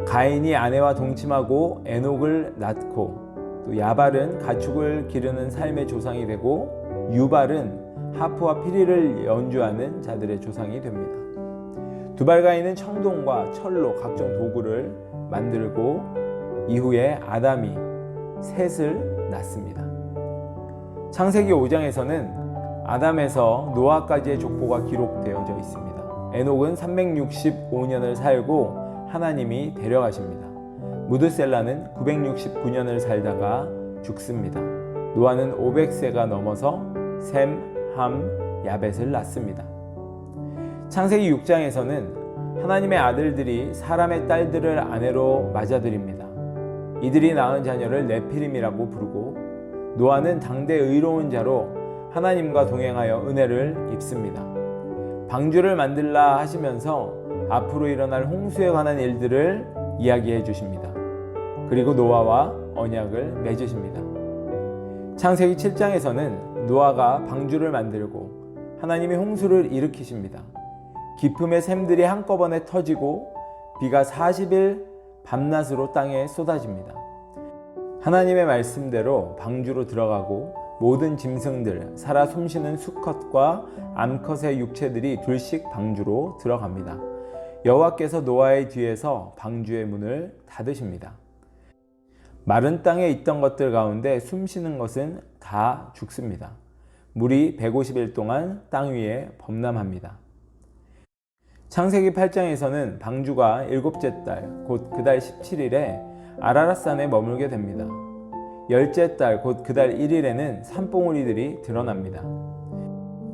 가인이 아내와 동침하고 에녹을 낳고 또 야발은 가축을 기르는 삶의 조상이 되고 유발은 하프와 피리를 연주하는 자들의 조상이 됩니다. 두발가인은 청동과 철로 각종 도구를 만들고 이후에 아담이 셋을 낳습니다. 창세기 5장에서는 아담에서 노아까지의 족보가 기록되어져 있습니다. 에녹은 365년을 살고 하나님이 데려가십니다. 무드셀라는 969년을 살다가 죽습니다. 노아는 500세가 넘어서 셈, 함, 야벳을 낳습니다. 창세기 6장에서는 하나님의 아들들이 사람의 딸들을 아내로 맞아들입니다. 이들이 낳은 자녀를 네피림이라고 부르고 노아는 당대 의로운 자로 하나님과 동행하여 은혜를 입습니다. 방주를 만들라 하시면서 앞으로 일어날 홍수에 관한 일들을 이야기해 주십니다. 그리고 노아와 언약을 맺으십니다. 창세기 7장에서는 노아가 방주를 만들고 하나님이 홍수를 일으키십니다. 깊음의 샘들이 한꺼번에 터지고 비가 40일 밤낮으로 땅에 쏟아집니다. 하나님의 말씀대로 방주로 들어가고 모든 짐승들, 살아 숨쉬는 수컷과 암컷의 육체들이 둘씩 방주로 들어갑니다. 여호와께서 노아의 뒤에서 방주의 문을 닫으십니다. 마른 땅에 있던 것들 가운데 숨쉬는 것은 다 죽습니다. 물이 150일 동안 땅 위에 범람합니다. 창세기 8장에서는 방주가 일곱째 달, 곧 그 달 17일에 아라랏산에 머물게 됩니다. 열째 달, 곧 그 달 1일에는 산봉우리들이 드러납니다.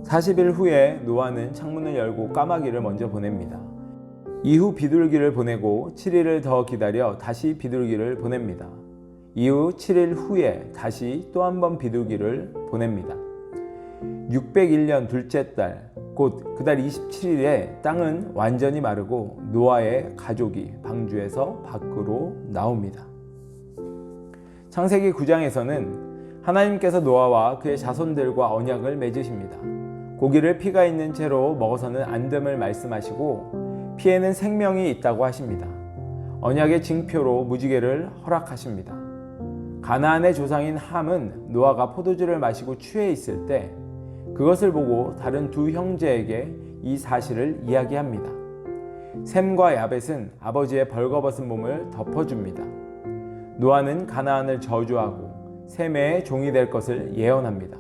40일 후에 노아는 창문을 열고 까마귀를 먼저 보냅니다. 이후 비둘기를 보내고 7일을 더 기다려 다시 비둘기를 보냅니다. 이후 7일 후에 다시 또 한 번 비둘기를 보냅니다. 601년 둘째 달, 곧 그달 27일에 땅은 완전히 마르고 노아의 가족이 방주에서 밖으로 나옵니다. 창세기 9장에서는 하나님께서 노아와 그의 자손들과 언약을 맺으십니다. 고기를 피가 있는 채로 먹어서는 안 됨을 말씀하시고 피에는 생명이 있다고 하십니다. 언약의 징표로 무지개를 허락하십니다. 가나안의 조상인 함은 노아가 포도주를 마시고 취해 있을 때 그것을 보고 다른 두 형제에게 이 사실을 이야기합니다. 셈과 야벳은 아버지의 벌거벗은 몸을 덮어줍니다. 노아는 가나안을 저주하고 셈의 종이 될 것을 예언합니다.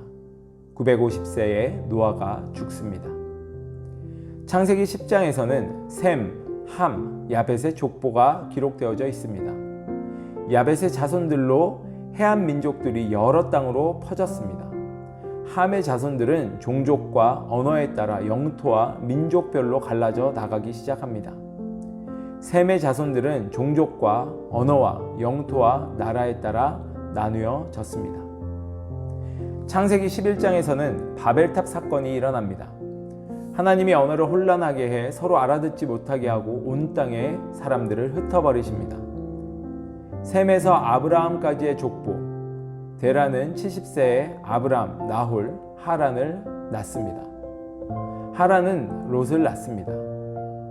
950세에 노아가 죽습니다. 창세기 10장에서는 셈, 함, 야벳의 족보가 기록되어져 있습니다. 야벳의 자손들로 해안 민족들이 여러 땅으로 퍼졌습니다. 함의 자손들은 종족과 언어에 따라 영토와 민족별로 갈라져 나가기 시작합니다. 셈의 자손들은 종족과 언어와 영토와 나라에 따라 나누어졌습니다. 창세기 11장에서는 바벨탑 사건이 일어납니다. 하나님이 언어를 혼란하게 해 서로 알아듣지 못하게 하고 온 땅에 사람들을 흩어버리십니다. 셈에서 아브라함까지의 족보, 데라는 70세에 아브람, 나홀, 하란을 낳습니다. 하란은 롯을 낳습니다.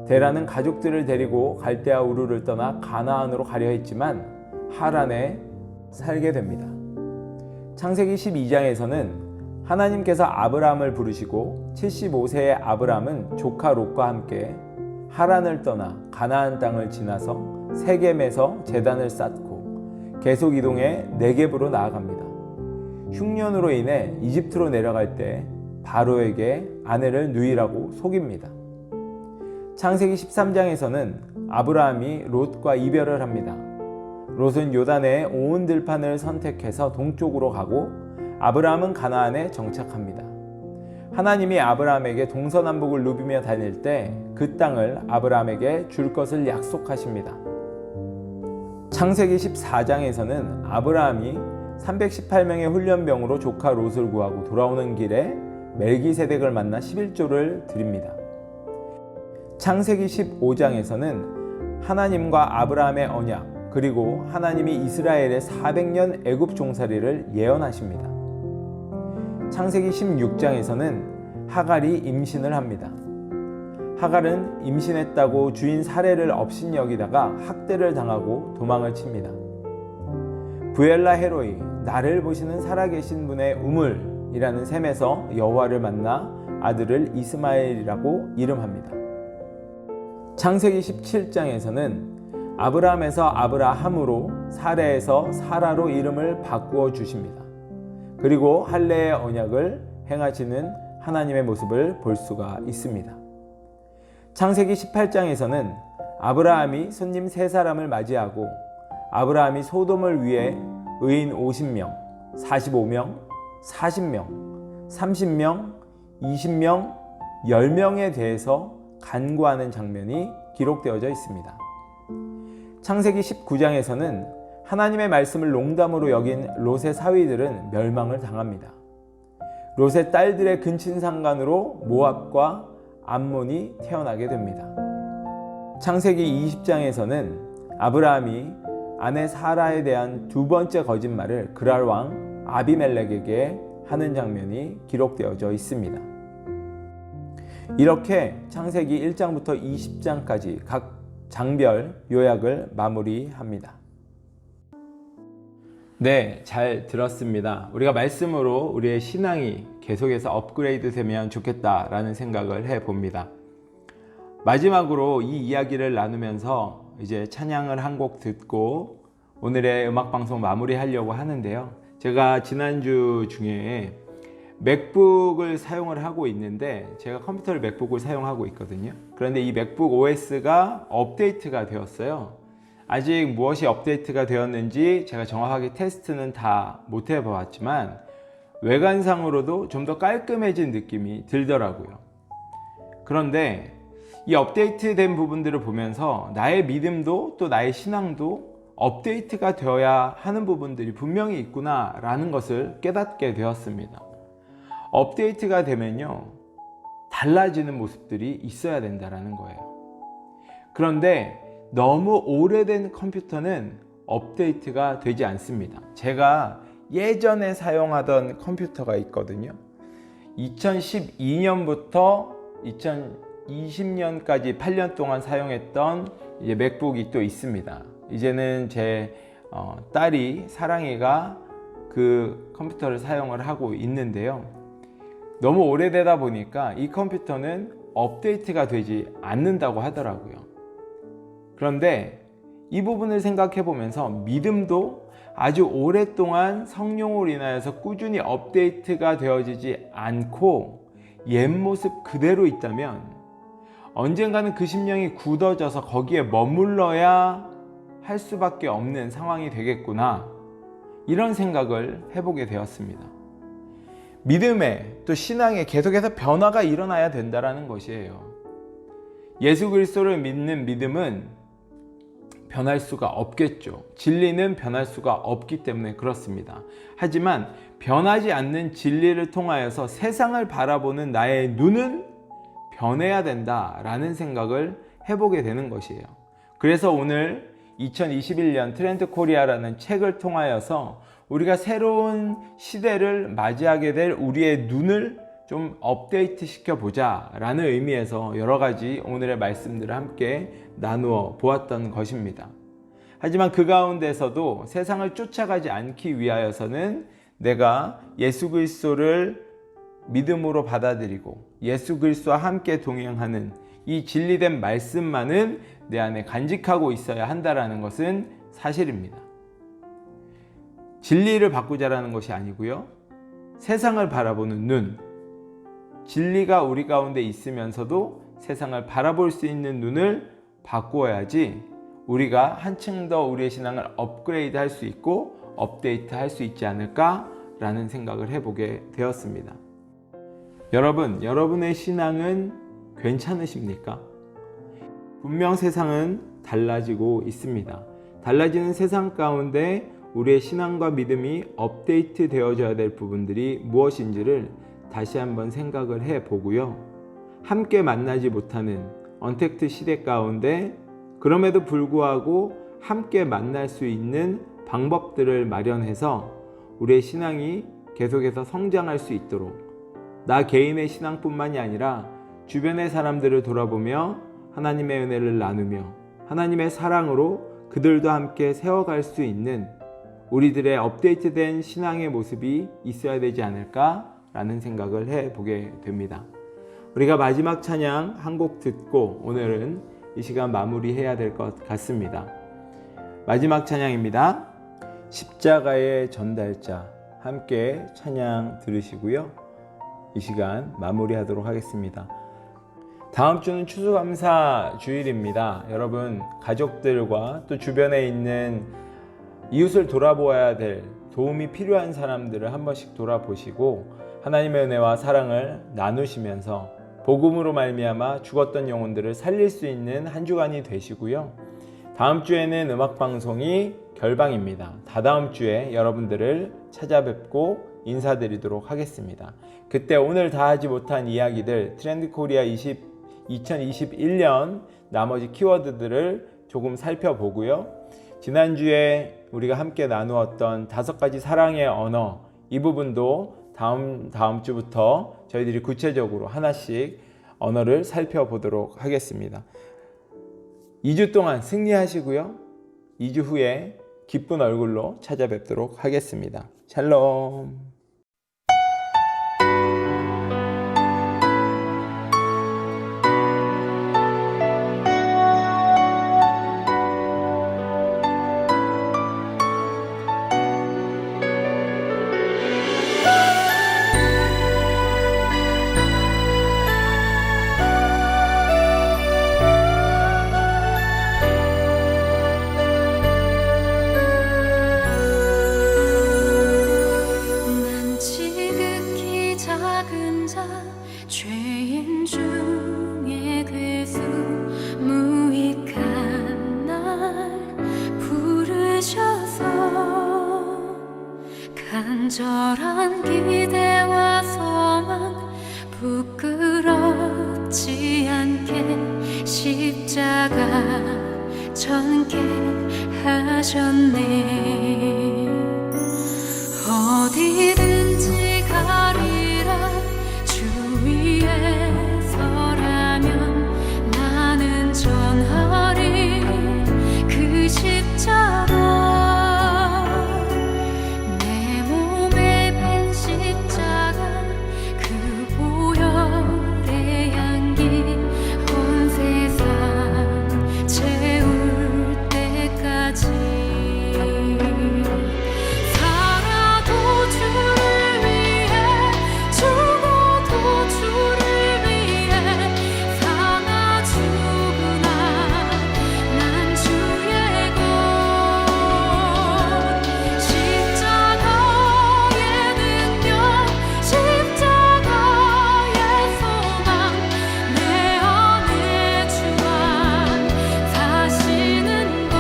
데라는 가족들을 데리고 갈대아 우르를 떠나 가나안으로 가려 했지만 하란에 살게 됩니다. 창세기 12장에서는 하나님께서 아브라함을 부르시고 75세의 아브라함은 조카 롯과 함께 하란을 떠나 가나안 땅을 지나서 세겜에서 제단을 쌓고 계속 이동해 네겝으로 나아갑니다. 흉년으로 인해 이집트로 내려갈 때 바로에게 아내를 누이라고 속입니다. 창세기 13장에서는 아브라함이 롯과 이별을 합니다. 롯은 요단의 온 들판을 선택해서 동쪽으로 가고 아브라함은 가나안에 정착합니다. 하나님이 아브라함에게 동서남북을 누비며 다닐 때 그 땅을 아브라함에게 줄 것을 약속하십니다. 창세기 14장에서는 아브라함이 318명의 훈련병으로 조카 롯을 구하고 돌아오는 길에 멜기세덱을 만나 11조를 드립니다. 창세기 15장에서는 하나님과 아브라함의 언약, 그리고 하나님이 이스라엘의 400년 애굽 종살이를 예언하십니다. 창세기 16장에서는 하갈이 임신을 합니다. 하갈은 임신했다고 주인 사례를 업신여기다가 학대를 당하고 도망을 칩니다. 부엘라 헤로이, 나를 보시는 살아계신 분의 우물이라는 셈에서 여호와를 만나 아들을 이스마엘이라고 이름합니다. 창세기 17장에서는 아브라함에서 아브라함으로 사레에서 사라로 이름을 바꾸어 주십니다. 그리고 할례의 언약을 행하시는 하나님의 모습을 볼 수가 있습니다. 창세기 18장에서는 아브라함이 손님 3사람을 맞이하고 아브라함이 소돔을 위해 의인 50명, 45명, 40명, 30명, 20명, 10명에 대해서 간구하는 장면이 기록되어져 있습니다. 창세기 19장에서는 하나님의 말씀을 농담으로 여긴 롯의 사위들은 멸망을 당합니다. 롯의 딸들의 근친상간으로 모압과 암몬이 태어나게 됩니다. 창세기 20장에서는 아브라함이 아내 사라에 대한 두 번째 거짓말을 그랄 왕 아비멜렉에게 하는 장면이 기록되어져 있습니다. 이렇게 창세기 1장부터 20장까지 각 장별 요약을 마무리합니다. 네, 잘 들었습니다. 우리가 말씀으로 우리의 신앙이 계속해서 업그레이드 되면 좋겠다라는 생각을 해봅니다. 마지막으로 이 이야기를 나누면서 이제 찬양을 한 곡 듣고 오늘의 음악방송 마무리하려고 하는데요. 제가 지난주 중에 맥북을 사용을 하고 있는데 제가 컴퓨터를 맥북을 사용하고 있거든요. 그런데 이 맥북 OS가 업데이트가 되었어요. 아직 무엇이 업데이트가 되었는지 제가 정확하게 테스트는 다 못 해보았지만 외관상으로도 좀 더 깔끔해진 느낌이 들더라고요. 그런데 이 업데이트된 부분들을 보면서 나의 믿음도 또 나의 신앙도 업데이트가 되어야 하는 부분들이 분명히 있구나라는 것을 깨닫게 되었습니다. 업데이트가 되면요, 달라지는 모습들이 있어야 된다는 거예요. 그런데 너무 오래된 컴퓨터는 업데이트가 되지 않습니다. 제가 예전에 사용하던 컴퓨터가 있거든요. 2012년부터 2020년까지 8년 동안 사용했던 이제 맥북이 또 있습니다. 이제는 제 딸이 사랑이가 그 컴퓨터를 사용을 하고 있는데요. 너무 오래되다 보니까 이 컴퓨터는 업데이트가 되지 않는다고 하더라고요. 그런데 이 부분을 생각해 보면서 믿음도 아주 오랫동안 성령으로 인하여서 꾸준히 업데이트가 되어지지 않고 옛 모습 그대로 있다면 언젠가는 그 심령이 굳어져서 거기에 머물러야 할 수밖에 없는 상황이 되겠구나, 이런 생각을 해보게 되었습니다. 믿음에 또 신앙에 계속해서 변화가 일어나야 된다는 것이에요. 예수 그리스도를 믿는 믿음은 변할 수가 없겠죠. 진리는 변할 수가 없기 때문에 그렇습니다. 하지만 변하지 않는 진리를 통하여서 세상을 바라보는 나의 눈은 변해야 된다라는 생각을 해보게 되는 것이에요. 그래서 오늘 2021년 트렌드 코리아라는 책을 통하여서 우리가 새로운 시대를 맞이하게 될 우리의 눈을 좀 업데이트 시켜보자 라는 의미에서 여러 가지 오늘의 말씀들을 함께 나누어 보았던 것입니다. 하지만 그 가운데서도 세상을 쫓아가지 않기 위하여서는 내가 예수 그리스도를 믿음으로 받아들이고 예수 그리스도와 함께 동행하는 이 진리된 말씀만은 내 안에 간직하고 있어야 한다는 것은 사실입니다. 진리를 바꾸자라는 것이 아니고요, 세상을 바라보는 눈, 진리가 우리 가운데 있으면서도 세상을 바라볼 수 있는 눈을 바꾸어야지 우리가 한층 더 우리의 신앙을 업그레이드 할 수 있고 업데이트 할 수 있지 않을까라는 생각을 해보게 되었습니다. 여러분, 여러분의 신앙은 괜찮으십니까? 분명 세상은 달라지고 있습니다. 달라지는 세상 가운데 우리의 신앙과 믿음이 업데이트 되어져야 될 부분들이 무엇인지를 다시 한번 생각을 해보고요. 함께 만나지 못하는 언택트 시대 가운데 그럼에도 불구하고 함께 만날 수 있는 방법들을 마련해서 우리의 신앙이 계속해서 성장할 수 있도록 나 개인의 신앙뿐만이 아니라 주변의 사람들을 돌아보며 하나님의 은혜를 나누며 하나님의 사랑으로 그들도 함께 세워갈 수 있는 우리들의 업데이트된 신앙의 모습이 있어야 되지 않을까라는 생각을 해보게 됩니다. 우리가 마지막 찬양 한 곡 듣고 오늘은 이 시간 마무리해야 될 것 같습니다. 마지막 찬양입니다. 십자가의 전달자, 함께 찬양 들으시고요. 이 시간 마무리하도록 하겠습니다. 다음 주는 추수감사 주일입니다. 여러분, 가족들과 또 주변에 있는 이웃을 돌아보아야 될, 도움이 필요한 사람들을 한 번씩 돌아보시고 하나님의 은혜와 사랑을 나누시면서 복음으로 말미암아 죽었던 영혼들을 살릴 수 있는 한 주간이 되시고요. 다음 주에는 음악방송이 결방입니다. 다다음 주에 여러분들을 찾아뵙고 인사드리도록 하겠습니다. 그때 오늘 다 하지 못한 이야기들, 트렌드 코리아 2021년 나머지 키워드들을 조금 살펴보고요. 지난주에 우리가 함께 나누었던 5가지 사랑의 언어, 이 부분도 다음 주부터 저희들이 구체적으로 하나씩 언어를 살펴보도록 하겠습니다. 2주 동안 승리하시고요. 2주 후에 기쁜 얼굴로 찾아뵙도록 하겠습니다. 샬롬. 전케 하셨네. 어디든지 가리라 주 위에 서라면 나는 전하리 그 십자가. 내 몸에 밴 십자가 그 보혈의 향기 온 세상 채울 때까지 살아도 주를 위해 죽어도 주를 위해 사나 죽으나 난 주의 것. 십자가의 능력 십자가의 소망 내 안에 주 안 사시는 것.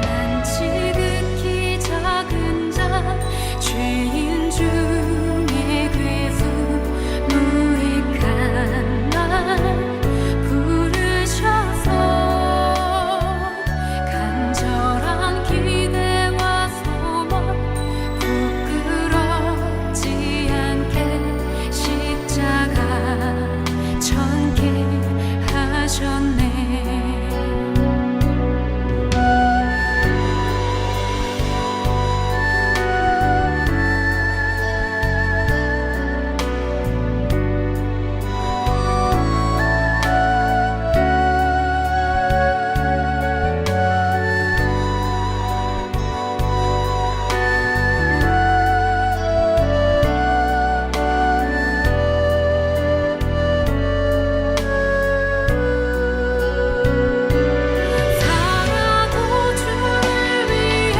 난 지극히 작은 자 죄인 중에 괴수 무익한 날 부르셔서 간절한 기대와 소망 부끄럽지 않게 십자가 전케 하셨네. 살아도 주를 위해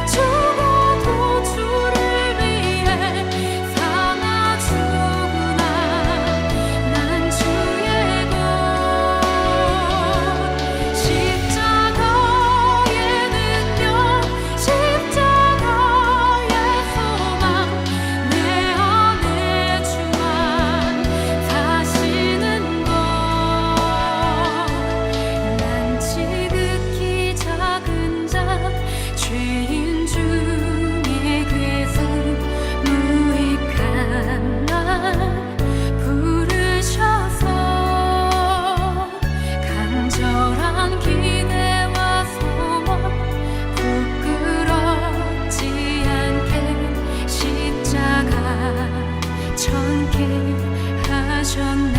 죽어도 주를 위해 사나 죽으나 난 주의 것. 십자가의 능력 십자가의 소망 내 안에 주 안 사시는 것. 난 지극히 작은 자 죄인 중에 괴수 무익한 날 부르셔서 간절한 기대와 소망 부끄럽지 않게 십자가 전케 하셨네.